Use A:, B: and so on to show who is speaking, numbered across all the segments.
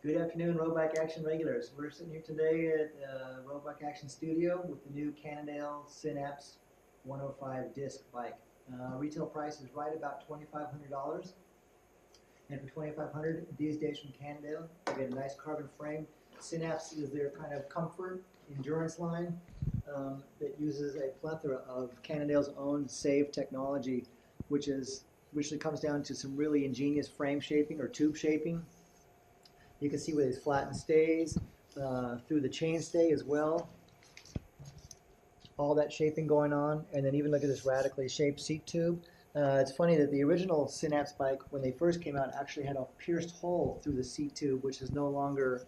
A: Good afternoon, Road Bike Action regulars. We're sitting here today at Road Bike Action Studio with the new Cannondale Synapse 105 disc bike. Retail price is right about $2,500. And for $2,500 these days from Cannondale, you get a nice carbon frame. Synapse is their kind of comfort endurance line that uses a plethora of Cannondale's own SAVE technology, which comes down to some really ingenious frame shaping or tube shaping. You can see where these flatten stays through the chainstay as well. All that shaping going on, and then even look at this radically shaped seat tube. It's funny that the original Synapse bike, when they first came out, actually had a pierced hole through the seat tube, which is no longer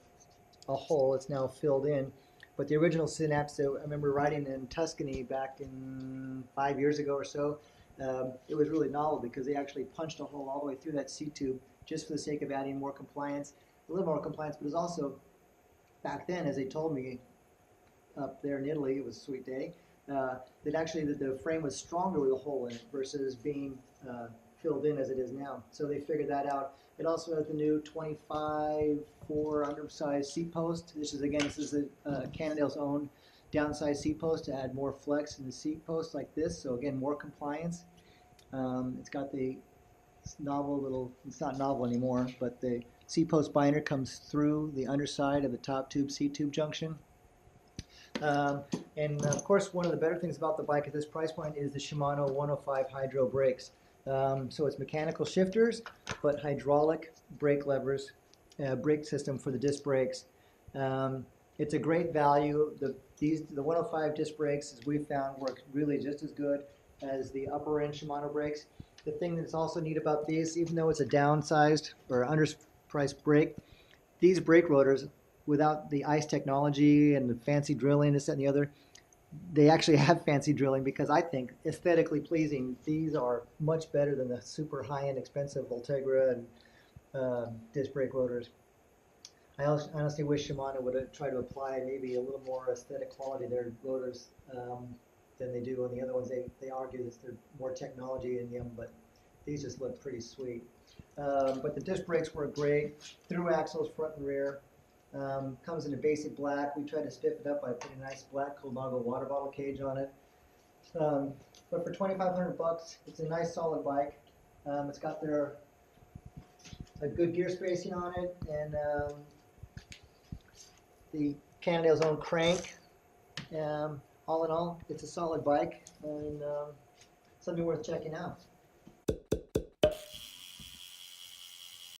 A: a hole, it's now filled in. But the original Synapse, I remember riding in Tuscany back in 5 years ago or so, it was really novel because they actually punched a hole all the way through that seat tube just for the sake of adding more compliance. A little more compliance, but it was also, back then, as they told me up there in Italy, it was a sweet day, that actually the frame was stronger with a hole in it versus being filled in as it is now. So they figured that out. It also has the new 25/4 undersized seat post. This is Cannondale's own downsized seat post to add more flex in the seat post like this. So again, more compliance. It's got the novel little, it's not novel anymore, but the seat post binder comes through the underside of the top tube seat tube junction. And of course, one of the better things about the bike at this price point is the Shimano 105 hydro brakes. So it's mechanical shifters, but hydraulic brake levers, brake system for the disc brakes. It's a great value. The 105 disc brakes, as we've found, work really just as good as the upper end Shimano brakes. The thing that's also neat about these, even though it's a downsized or underpriced brake, these brake rotors, without the ICE technology and the fancy drilling, this, that, and the other, they actually have fancy drilling because I think aesthetically pleasing. These are much better than the super high-end expensive Voltegra and disc brake rotors. I honestly wish Shimano would try to apply maybe a little more aesthetic quality to their rotors than they do on the other ones. They argue that there's more technology in them, but these just look pretty sweet. But the disc brakes work great. Through axles, front and rear. Comes in a basic black. We tried to spiff it up by putting a nice black Colnago water bottle cage on it. But for $2,500, it's a nice solid bike. It's got a good gear spacing on it, and the Cannondale's own crank. All in all, it's a solid bike and something worth checking out.